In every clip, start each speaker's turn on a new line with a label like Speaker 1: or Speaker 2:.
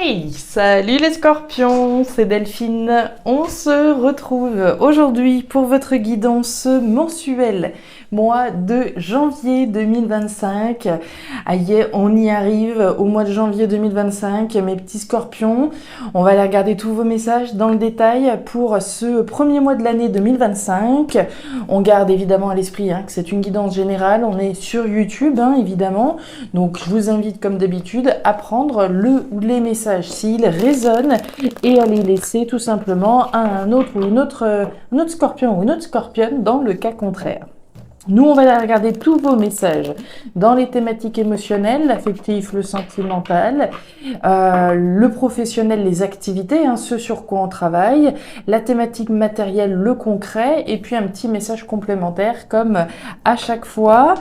Speaker 1: Hey, salut les scorpions, c'est Delphine. On se retrouve aujourd'hui pour votre guidance mensuelle, mois de janvier 2025. Aïe, on y arrive au mois de janvier 2025, mes petits scorpions. On va aller regarder tous vos messages dans le détail pour ce premier mois de l'année 2025. On garde évidemment à l'esprit que c'est une guidance générale. On est sur YouTube, évidemment. Donc je vous invite comme d'habitude à prendre le ou les messages s'ils résonnent et à les laisser tout simplement à un autre ou un autre scorpion ou une autre scorpionne dans le cas contraire. Nous, on va regarder tous vos messages dans les thématiques émotionnelles, l'affectif, le sentimental, le professionnel, les activités, ce sur quoi on travaille, la thématique matérielle, le concret, et puis un petit message complémentaire comme à chaque fois.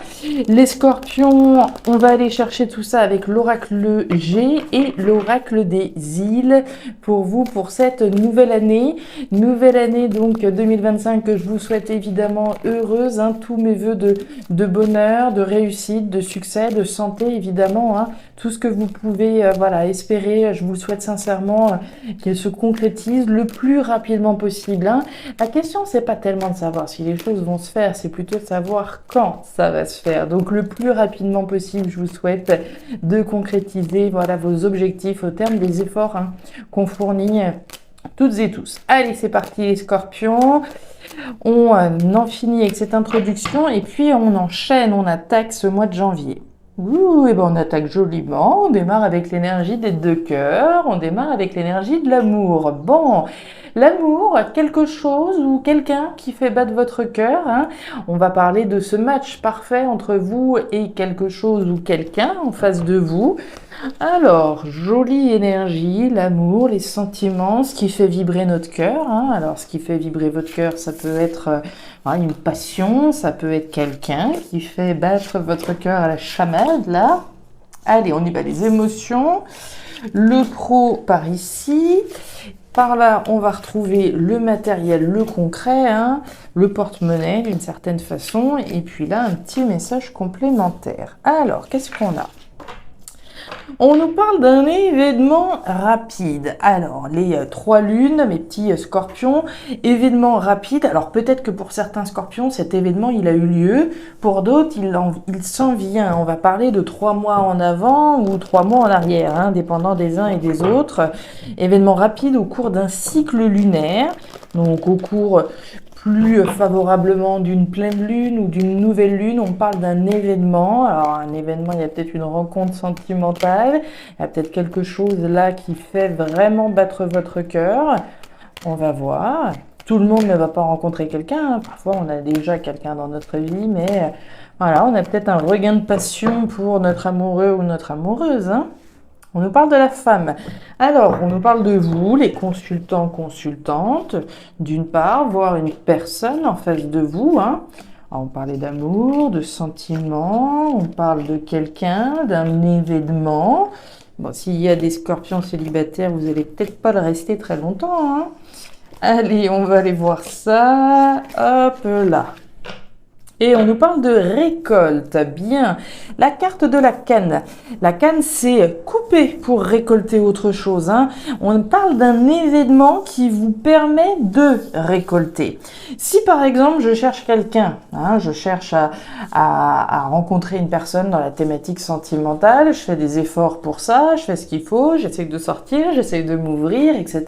Speaker 1: Les scorpions, on va aller chercher tout ça avec l'oracle G et l'oracle des îles pour vous, pour cette nouvelle année. Nouvelle année donc 2025 que je vous souhaite évidemment heureuse, tous mes vœux de bonheur, de réussite, de succès, de santé évidemment, tout ce que vous pouvez espérer, je vous souhaite sincèrement qu'il se concrétise le plus rapidement possible. La question c'est pas tellement de savoir si les choses vont se faire, c'est plutôt de savoir quand ça va se faire. Donc le plus rapidement possible, je vous souhaite de concrétiser vos objectifs au terme des efforts qu'on fournit toutes et tous. Allez, c'est parti les scorpions. On en finit avec cette introduction et puis on enchaîne, on attaque ce mois de janvier. Et on attaque joliment, on démarre avec l'énergie des deux cœurs, on démarre avec l'énergie de l'amour. Bon, l'amour, quelque chose ou quelqu'un qui fait battre votre cœur. On va parler de ce match parfait entre vous et quelque chose ou quelqu'un en face de vous. Alors, jolie énergie, l'amour, les sentiments, ce qui fait vibrer notre cœur. Alors, ce qui fait vibrer votre cœur, ça peut être une passion, ça peut être quelqu'un qui fait battre votre cœur à la chamade, là. Allez, on y va, les émotions. Le pro par ici. Par là, on va retrouver le matériel, le concret, le porte-monnaie d'une certaine façon. Et puis là, un petit message complémentaire. Alors, qu'est-ce qu'on a ? On nous parle d'un événement rapide. Alors, les 3 lunes, mes petits scorpions, événement rapide. Alors, peut-être que pour certains scorpions, cet événement, il a eu lieu. Pour d'autres, il s'en vient. On va parler de 3 mois en avant ou 3 mois en arrière, dépendant des uns et des autres. Événement rapide au cours d'un cycle lunaire. Donc, au cours plus favorablement d'une pleine lune ou d'une nouvelle lune, on parle d'un événement. Alors un événement, il y a peut-être une rencontre sentimentale, il y a peut-être quelque chose là qui fait vraiment battre votre cœur. On va voir. Tout le monde ne va pas rencontrer quelqu'un, parfois on a déjà quelqu'un dans notre vie, mais voilà, on a peut-être un regain de passion pour notre amoureux ou notre amoureuse. On nous parle de la femme. Alors, on nous parle de vous, les consultants, consultantes, d'une part, voire une personne en face de vous. Alors, on parlait d'amour, de sentiments, on parle de quelqu'un, d'un événement. Bon, s'il y a des scorpions célibataires, vous n'allez peut-être pas le rester très longtemps. Allez, on va aller voir ça. Hop là. Et on nous parle de récolte. Bien. La carte de la canne. La canne, c'est couper pour récolter autre chose. On parle d'un événement qui vous permet de récolter. Si par exemple, je cherche quelqu'un, je cherche à rencontrer une personne dans la thématique sentimentale, je fais des efforts pour ça, je fais ce qu'il faut, j'essaie de sortir, j'essaie de m'ouvrir, etc.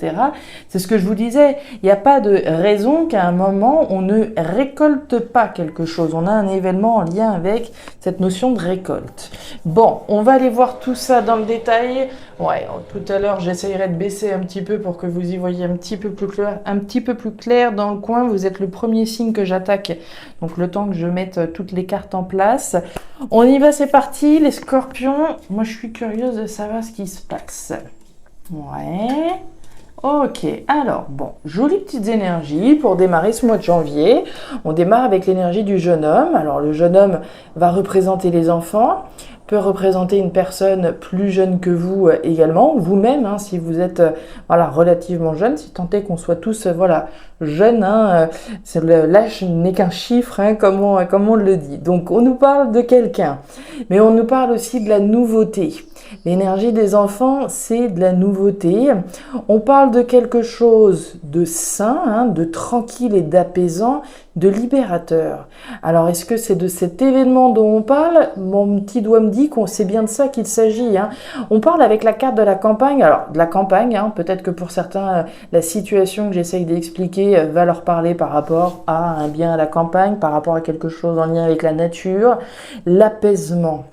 Speaker 1: C'est ce que je vous disais. Il n'y a pas de raison qu'à un moment, on ne récolte pas quelque chose. On a un événement en lien avec cette notion de récolte. Bon, on va aller voir tout ça dans le détail. Ouais, tout à l'heure, j'essayerai de baisser un petit peu pour que vous y voyez un petit peu plus clair dans le coin. Vous êtes le premier signe que j'attaque. Donc, le temps que je mette toutes les cartes en place. On y va, c'est parti. Les scorpions, moi, je suis curieuse de savoir ce qui se passe. Ouais. Ok, alors bon, jolies petites énergies pour démarrer ce mois de janvier. On démarre avec l'énergie du jeune homme. Alors le jeune homme va représenter les enfants. peut représenter une personne plus jeune que vous également, vous-même, hein, si vous êtes voilà, relativement jeune, si tant est qu'on soit tous voilà, jeunes, hein, l'âge n'est qu'un chiffre, hein, comme on le dit. Donc on nous parle de quelqu'un, mais on nous parle aussi de la nouveauté. L'énergie des enfants, c'est de la nouveauté. On parle de quelque chose de sain, hein, de tranquille et d'apaisant, de libérateur. Alors, est-ce que c'est de cet événement dont on parle? Mon petit doigt me dit qu'on sait bien de ça qu'il s'agit. Hein. On parle avec la carte de la campagne. Alors, de la campagne, hein, peut-être que pour certains, la situation que j'essaye d'expliquer va leur parler par rapport à un bien à la campagne, par rapport à quelque chose en lien avec la nature, l'apaisement.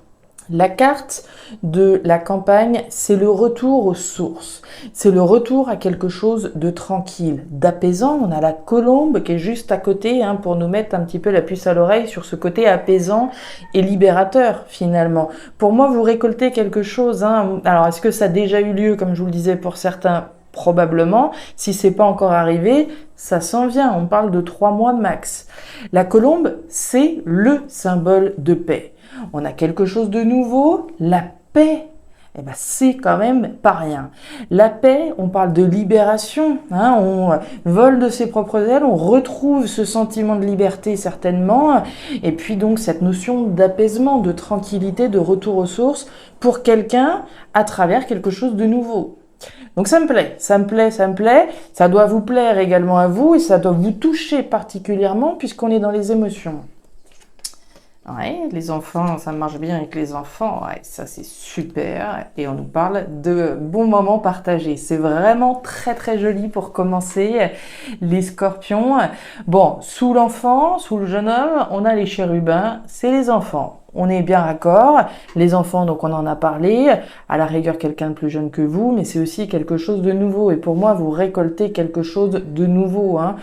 Speaker 1: La carte de la campagne, c'est le retour aux sources. C'est le retour à quelque chose de tranquille, d'apaisant. On a la colombe qui est juste à côté hein, pour nous mettre un petit peu la puce à l'oreille sur ce côté apaisant et libérateur finalement. Pour moi, vous récoltez quelque chose. Hein. Alors, est-ce que ça a déjà eu lieu, comme je vous le disais, pour certains? Probablement. Si c'est pas encore arrivé, ça s'en vient. On parle de 3 mois max. La colombe, c'est le symbole de paix. On a quelque chose de nouveau, la paix. Eh ben, c'est quand même pas rien. La paix, on parle de libération, hein, on vole de ses propres ailes, on retrouve ce sentiment de liberté certainement, et puis donc cette notion d'apaisement, de tranquillité, de retour aux sources pour quelqu'un à travers quelque chose de nouveau. Donc ça me plaît, ça me plaît, ça me plaît, ça doit vous plaire également à vous et ça doit vous toucher particulièrement puisqu'on est dans les émotions. Ouais, les enfants, ça marche bien avec les enfants, ouais, ça c'est super. Et on nous parle de bons moments partagés. C'est vraiment très très joli pour commencer, les scorpions. Bon, sous l'enfant, sous le jeune homme, on a les chérubins, c'est les enfants. On est bien d'accord, les enfants, donc on en a parlé, à la rigueur quelqu'un de plus jeune que vous, mais c'est aussi quelque chose de nouveau. Et pour moi, vous récoltez quelque chose de nouveau. Hein.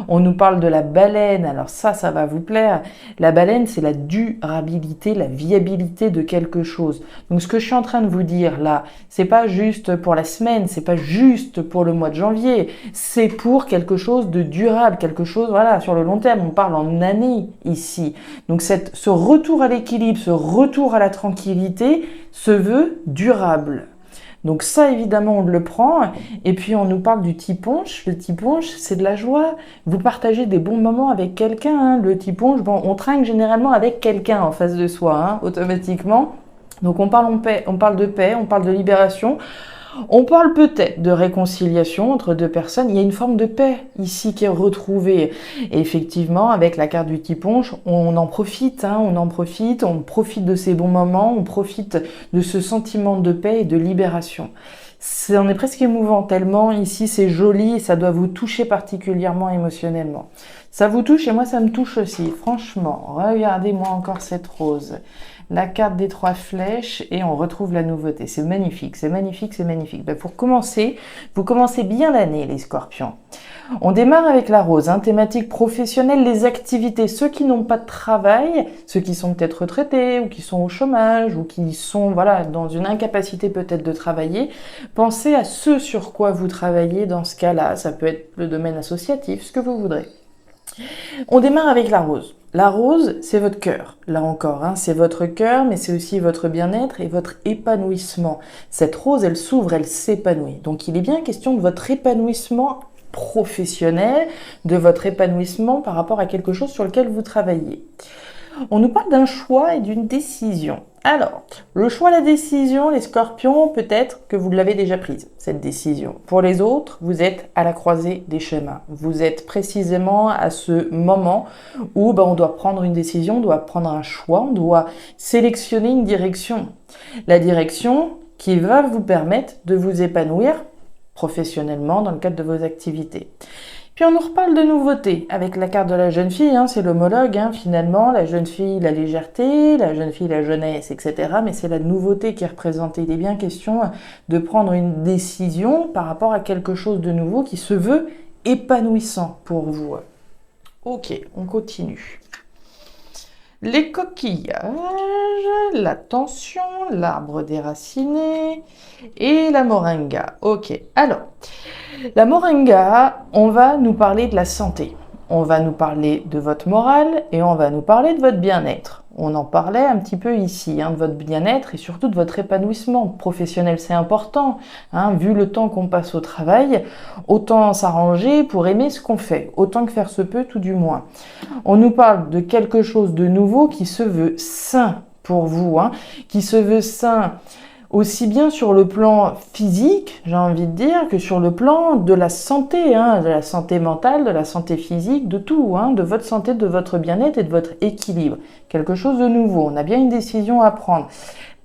Speaker 1: On nous parle de la baleine, alors ça va vous plaire. La baleine, c'est la durabilité, la viabilité de quelque chose. Donc ce que je suis en train de vous dire là, c'est pas juste pour la semaine, c'est pas juste pour le mois de janvier, c'est pour quelque chose de durable, quelque chose, voilà, sur le long terme. On parle en années ici. Donc ce retour à l'équilibre, ce retour à la tranquillité se veut durable. Donc ça, évidemment, on le prend. Et puis, on nous parle du tiponche. Le tiponche, c'est de la joie. Vous partagez des bons moments avec quelqu'un. Hein. Le tiponche, bon, on trinque généralement avec quelqu'un en face de soi, hein, automatiquement. Donc, on parle de paix, on parle de libération. On parle peut-être de réconciliation entre deux personnes. Il y a une forme de paix ici qui est retrouvée. Et effectivement, avec la carte du tiponche, on en profite, hein, on profite de ces bons moments, on profite de ce sentiment de paix et de libération. On est presque émouvant tellement ici c'est joli et ça doit vous toucher particulièrement émotionnellement. Ça vous touche et moi ça me touche aussi. Franchement, regardez-moi encore cette rose. La carte des 3 flèches et on retrouve la nouveauté. C'est magnifique, c'est magnifique, c'est magnifique. Ben pour commencer, vous commencez bien l'année les scorpions. On démarre avec la rose, hein, thématique professionnelle, les activités. Ceux qui n'ont pas de travail, ceux qui sont peut-être retraités ou qui sont au chômage ou qui sont voilà dans une incapacité peut-être de travailler, pensez à ce sur quoi vous travaillez dans ce cas-là. Ça peut être le domaine associatif, ce que vous voudrez. On démarre avec la rose. La rose, c'est votre cœur. Là encore, hein, c'est votre cœur, mais c'est aussi votre bien-être et votre épanouissement. Cette rose, elle s'ouvre, elle s'épanouit. Donc, il est bien question de votre épanouissement professionnel, de votre épanouissement par rapport à quelque chose sur lequel vous travaillez. On nous parle d'un choix et d'une décision. Alors, le choix, la décision, les scorpions, peut-être que vous l'avez déjà prise, cette décision. Pour les autres, vous êtes à la croisée des chemins. Vous êtes précisément à ce moment où on doit prendre une décision, on doit prendre un choix, on doit sélectionner une direction. La direction qui va vous permettre de vous épanouir professionnellement dans le cadre de vos activités. Puis on nous reparle de nouveautés avec la carte de la jeune fille, hein, c'est l'homologue hein, finalement, la jeune fille, la légèreté, la jeune fille, la jeunesse, etc. Mais c'est la nouveauté qui est représentée. Il est bien question de prendre une décision par rapport à quelque chose de nouveau qui se veut épanouissant pour vous. Ok, on continue. Les coquillages, la tension, l'arbre déraciné et la moringa. Ok, alors, la moringa, on va nous parler de la santé. On va nous parler de votre morale et on va nous parler de votre bien-être. On en parlait un petit peu ici, hein, de votre bien-être et surtout de votre épanouissement professionnel. C'est important, hein, vu le temps qu'on passe au travail, autant s'arranger pour aimer ce qu'on fait, autant que faire se peut, tout du moins. On nous parle de quelque chose de nouveau qui se veut sain pour vous, hein, qui se veut sain aussi bien sur le plan physique, j'ai envie de dire, que sur le plan de la santé, hein, de la santé mentale, de la santé physique, de tout, hein, de votre santé, de votre bien-être et de votre équilibre. Quelque chose de nouveau. On a bien une décision à prendre.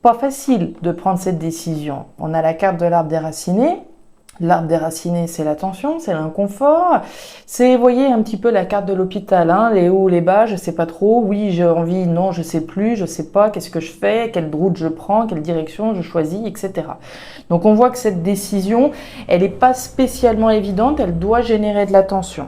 Speaker 1: Pas facile de prendre cette décision. On a la carte de l'arbre déraciné. L'arbre déraciné, c'est la tension, c'est l'inconfort. C'est, vous voyez, un petit peu la carte de l'hôpital, hein, les hauts, les bas, je sais pas trop. Oui, j'ai envie, non, je sais plus, je sais pas, qu'est-ce que je fais, quelle route je prends, quelle direction je choisis, etc. Donc on voit que cette décision, elle n'est pas spécialement évidente, elle doit générer de la tension.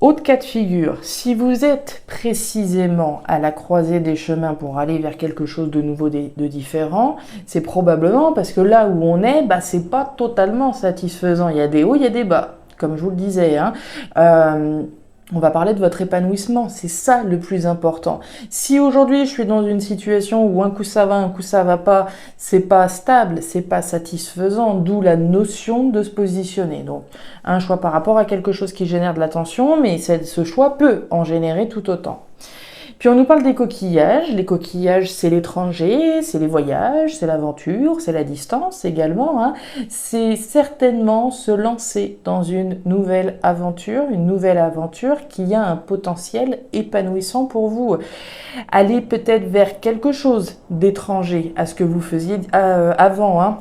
Speaker 1: Autre cas de figure, si vous êtes précisément à la croisée des chemins pour aller vers quelque chose de nouveau, de différent, c'est probablement parce que là où on est, c'est pas totalement satisfaisant. Il y a des hauts, il y a des bas, comme je vous le disais, hein. On va parler de votre épanouissement, c'est ça le plus important. Si aujourd'hui je suis dans une situation où un coup ça va, un coup ça va pas, c'est pas stable, c'est pas satisfaisant, d'où la notion de se positionner. Donc un choix par rapport à quelque chose qui génère de la tension, mais ce choix peut en générer tout autant. Puis on nous parle des coquillages. Les coquillages, c'est l'étranger, c'est les voyages, c'est l'aventure, c'est la distance également, hein. C'est certainement se lancer dans une nouvelle aventure qui a un potentiel épanouissant pour vous. Aller peut-être vers quelque chose d'étranger à ce que vous faisiez avant, hein.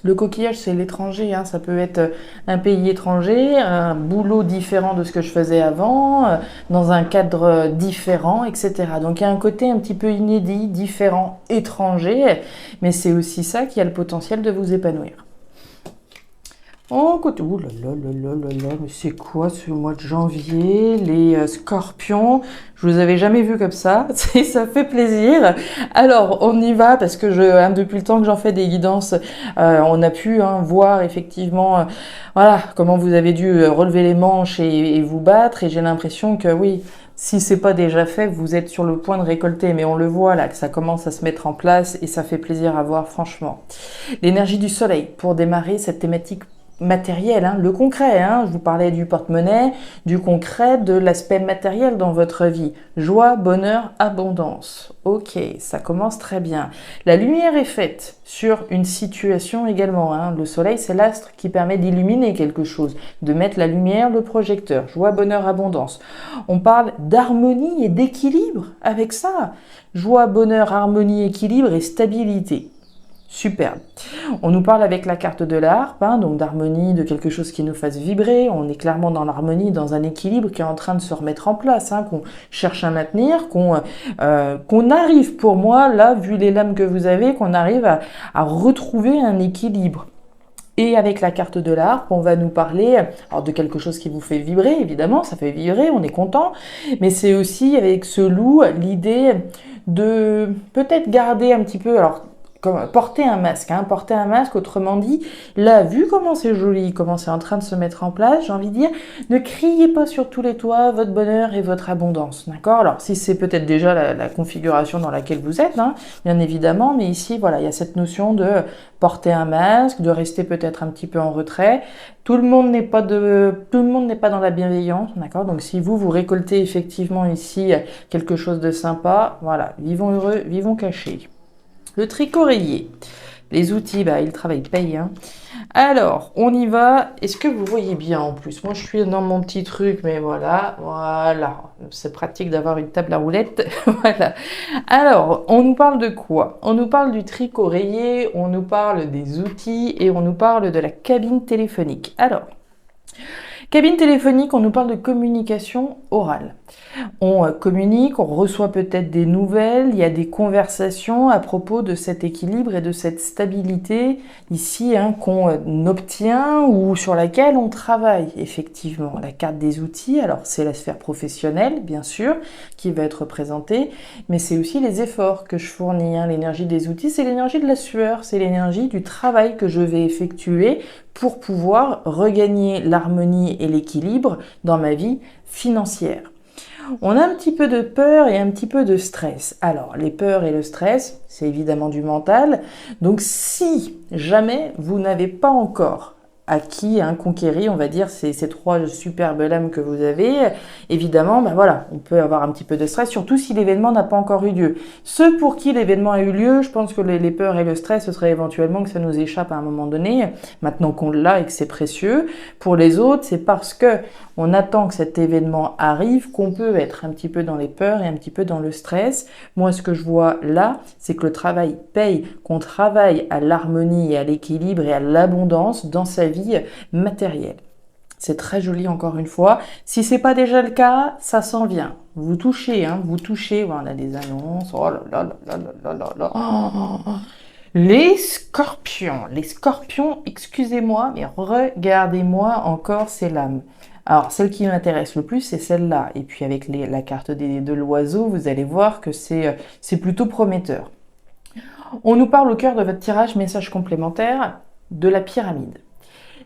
Speaker 1: Le coquillage, c'est l'étranger, hein. Ça peut être un pays étranger, un boulot différent de ce que je faisais avant, dans un cadre différent, etc. Donc il y a un côté un petit peu inédit, différent, étranger, mais c'est aussi ça qui a le potentiel de vous épanouir. Oh, côté, ouh là là là là là là, mais c'est quoi ce mois de janvier? Les scorpions, je vous avais jamais vu comme ça, ça fait plaisir. Alors, on y va parce que depuis le temps que j'en fais des guidances, on a pu voir effectivement, voilà, comment vous avez dû relever les manches et vous battre. Et j'ai l'impression que oui, si c'est pas déjà fait, vous êtes sur le point de récolter, mais on le voit là, que ça commence à se mettre en place et ça fait plaisir à voir, franchement. L'énergie du soleil pour démarrer cette thématique matériel, hein, le concret, hein, je vous parlais du porte-monnaie, du concret, de l'aspect matériel dans votre vie. Joie, bonheur, abondance. Ok, ça commence très bien. La lumière est faite sur une situation également, hein. Le soleil, c'est l'astre qui permet d'illuminer quelque chose, de mettre la lumière, le projecteur. Joie, bonheur, abondance. On parle d'harmonie et d'équilibre avec ça. Joie, bonheur, harmonie, équilibre et stabilité. Superbe. On nous parle avec la carte de la harpe, hein, donc d'harmonie, de quelque chose qui nous fasse vibrer. On est clairement dans l'harmonie, dans un équilibre qui est en train de se remettre en place, hein, qu'on cherche à maintenir, qu'on arrive, pour moi, là, vu les lames que vous avez, qu'on arrive à retrouver un équilibre. Et avec la carte de la harpe, on va nous parler alors de quelque chose qui vous fait vibrer, évidemment, ça fait vibrer, on est content, mais c'est aussi avec ce loup l'idée de peut-être garder un petit peu, alors porter un masque, hein, porter un masque, autrement dit, là, vu comment c'est joli, comment c'est en train de se mettre en place, j'ai envie de dire, ne criez pas sur tous les toits votre bonheur et votre abondance, d'accord? Alors, si c'est peut-être déjà la configuration dans laquelle vous êtes, hein, bien évidemment, mais ici, voilà, il y a cette notion de porter un masque, de rester peut-être un petit peu en retrait. Tout le monde n'est pas dans la bienveillance, d'accord? Donc, si vous récoltez effectivement ici quelque chose de sympa, voilà, vivons heureux, vivons cachés. Le tricot rayé. Les outils, le travail paye, hein. Alors, on y va. Est-ce que vous voyez bien en plus? Moi, je suis dans mon petit truc, mais voilà. C'est pratique d'avoir une table à roulettes. Voilà. Alors, on nous parle de quoi? On nous parle du tricot rayé, on nous parle des outils et on nous parle de la cabine téléphonique. Alors, cabine téléphonique, on nous parle de communication orale. On communique, on reçoit peut-être des nouvelles, il y a des conversations à propos de cet équilibre et de cette stabilité ici, hein, qu'on obtient ou sur laquelle on travaille effectivement. La carte des outils, alors c'est la sphère professionnelle bien sûr qui va être représentée, mais c'est aussi les efforts que je fournis, hein. L'énergie des outils, c'est l'énergie de la sueur, c'est l'énergie du travail que je vais effectuer pour pouvoir regagner l'harmonie et l'équilibre dans ma vie financière. On a un petit peu de peur et un petit peu de stress. Alors, les peurs et le stress, c'est évidemment du mental. Donc, si jamais vous n'avez pas encore acquis, conquéri, on va dire, ces trois superbes lames que vous avez, évidemment, ben voilà, on peut avoir un petit peu de stress, surtout si l'événement n'a pas encore eu lieu. Ceux pour qui l'événement a eu lieu, je pense que les peurs et le stress, ce serait éventuellement que ça nous échappe à un moment donné, maintenant qu'on l'a et que c'est précieux. Pour les autres, c'est parce que on attend que cet événement arrive qu'on peut être un petit peu dans les peurs et un petit peu dans le stress. Moi, ce que je vois là, c'est que le travail paye, qu'on travaille à l'harmonie et à l'équilibre et à l'abondance dans sa vie matérielle. C'est très joli encore une fois. Si c'est pas déjà le cas, ça s'en vient. Vous touchez, vous touchez. Voilà, on a des annonces. Oh là là là là là là là. Oh. Les scorpions, excusez-moi, mais regardez-moi encore ces lames. Alors, celle qui m'intéresse le plus, c'est celle-là. Et puis, avec la carte de l'oiseau, vous allez voir que c'est plutôt prometteur. On nous parle au cœur de votre tirage message complémentaire de la pyramide.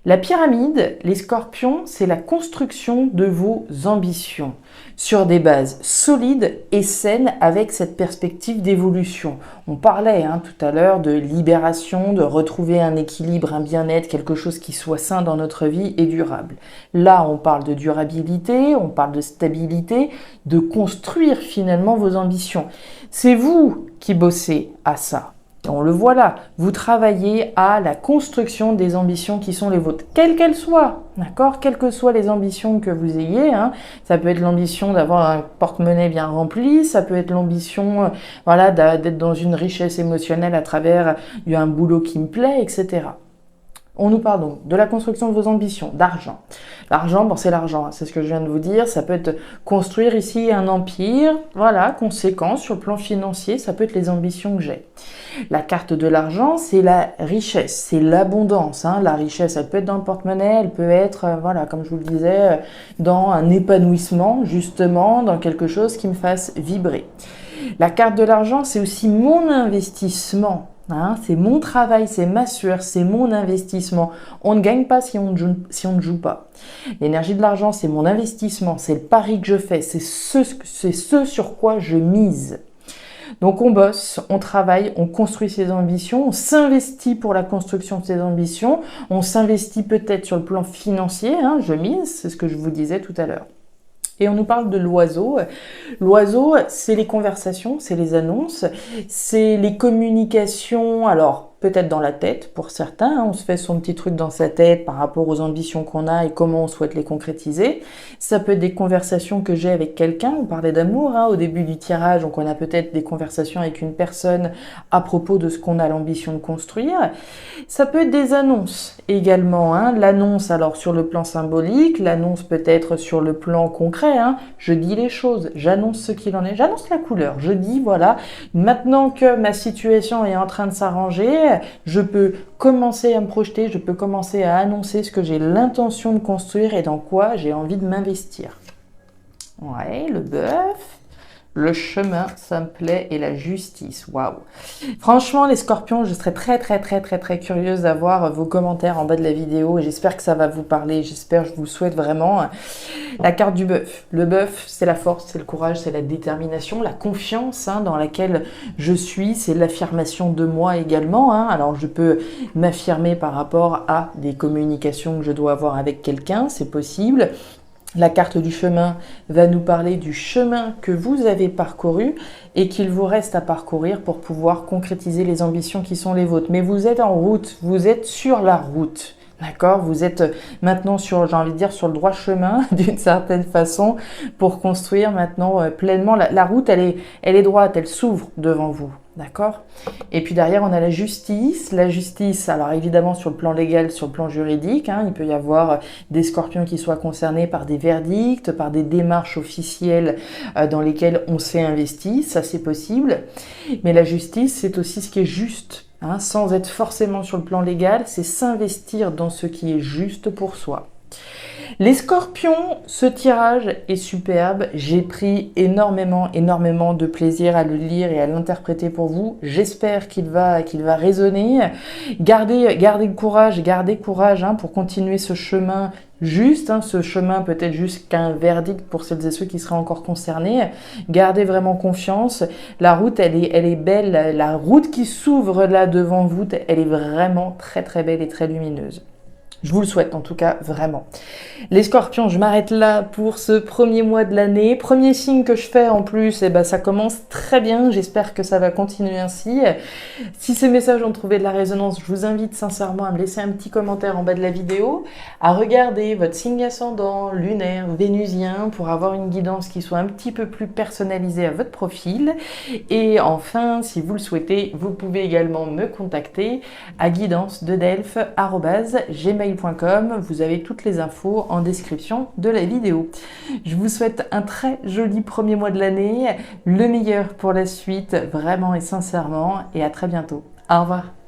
Speaker 1: La pyramide, les scorpions, c'est la construction de vos ambitions sur des bases solides et saines avec cette perspective d'évolution. On parlait tout à l'heure de libération, de retrouver un équilibre, un bien-être, quelque chose qui soit sain dans notre vie et durable. Là, on parle de durabilité, on parle de stabilité, de construire finalement vos ambitions. C'est vous qui bossez à ça. On le voit là, vous travaillez à la construction des ambitions qui sont les vôtres, quelles qu'elles soient, d'accord? Quelles que soient les ambitions que vous ayez, ça peut être l'ambition d'avoir un porte-monnaie bien rempli, ça peut être l'ambition d'être dans une richesse émotionnelle à travers un boulot qui me plaît, etc. On nous parle donc de la construction de vos ambitions, d'argent. L'argent, c'est l'argent, c'est ce que je viens de vous dire. Ça peut être construire ici un empire, conséquent sur le plan financier, ça peut être les ambitions que j'ai. La carte de l'argent, c'est la richesse, c'est l'abondance. La richesse, elle peut être dans le porte-monnaie, elle peut être, comme je vous le disais, dans un épanouissement, justement, dans quelque chose qui me fasse vibrer. La carte de l'argent, c'est aussi mon investissement. C'est mon travail, c'est ma sueur, c'est mon investissement. On ne gagne pas si on ne joue pas. L'énergie de l'argent, c'est mon investissement, c'est le pari que je fais, c'est ce sur quoi je mise. Donc on bosse, on travaille, on construit ses ambitions, on s'investit pour la construction de ses ambitions, on s'investit peut-être sur le plan financier, je mise, c'est ce que je vous disais tout à l'heure. Et on nous parle de l'oiseau. L'oiseau, c'est les conversations, c'est les annonces, c'est les communications, alors peut-être dans la tête pour certains, on se fait son petit truc dans sa tête par rapport aux ambitions qu'on a et comment on souhaite les concrétiser. Ça peut être des conversations que j'ai avec quelqu'un, on parlait d'amour au début du tirage, donc on a peut-être des conversations avec une personne à propos de ce qu'on a l'ambition de construire. Ça peut être des annonces également, l'annonce alors sur le plan symbolique, l'annonce peut-être sur le plan concret, je dis les choses, j'annonce ce qu'il en est, j'annonce la couleur, je dis maintenant que ma situation est en train de s'arranger, je peux commencer à me projeter, je peux commencer à annoncer ce que j'ai l'intention de construire et dans quoi j'ai envie de m'investir. Ouais, le bœuf, le chemin, ça me plaît, et la justice, waouh. Franchement, les scorpions, je serais très curieuse d'avoir vos commentaires en bas de la vidéo et j'espère que ça va vous parler, je vous souhaite vraiment. La carte du bœuf. Le bœuf, c'est la force, c'est le courage, c'est la détermination, la confiance dans laquelle je suis, c'est l'affirmation de moi également. Alors, je peux m'affirmer par rapport à des communications que je dois avoir avec quelqu'un, c'est possible. La carte du chemin va nous parler du chemin que vous avez parcouru et qu'il vous reste à parcourir pour pouvoir concrétiser les ambitions qui sont les vôtres. Mais vous êtes en route, vous êtes sur la route. D'accord, vous êtes maintenant sur, j'ai envie de dire, sur le droit chemin d'une certaine façon pour construire maintenant pleinement. La route, elle est droite, elle s'ouvre devant vous. D'accord? Et puis derrière, on a la justice. La justice, alors évidemment sur le plan légal, sur le plan juridique, il peut y avoir des scorpions qui soient concernés par des verdicts, par des démarches officielles dans lesquelles on s'est investi. Ça, c'est possible. Mais la justice, c'est aussi ce qui est juste. Sans être forcément sur le plan légal, c'est s'investir dans ce qui est juste pour soi. Les scorpions, ce tirage est superbe. J'ai pris énormément de plaisir à le lire et à l'interpréter pour vous. J'espère qu'il va résonner. Gardez courage hein, pour continuer ce chemin juste, hein, ce chemin peut-être jusqu'à un verdict pour celles et ceux qui seraient encore concernés. Gardez vraiment confiance. La route, elle est belle. La route qui s'ouvre là devant vous, elle est vraiment très belle et très lumineuse. Je vous le souhaite en tout cas, vraiment. Les scorpions, je m'arrête là pour ce premier mois de l'année. Premier signe que je fais en plus, ça commence très bien. J'espère que ça va continuer ainsi. Si ces messages ont trouvé de la résonance, je vous invite sincèrement à me laisser un petit commentaire en bas de la vidéo, à regarder votre signe ascendant, lunaire, vénusien, pour avoir une guidance qui soit un petit peu plus personnalisée à votre profil. Et enfin, si vous le souhaitez, vous pouvez également me contacter à guidancededelphes@gmail.com. Vous avez toutes les infos en description de la vidéo. Je vous souhaite un très joli premier mois de l'année, le meilleur pour la suite, vraiment et sincèrement, et à très bientôt. Au revoir.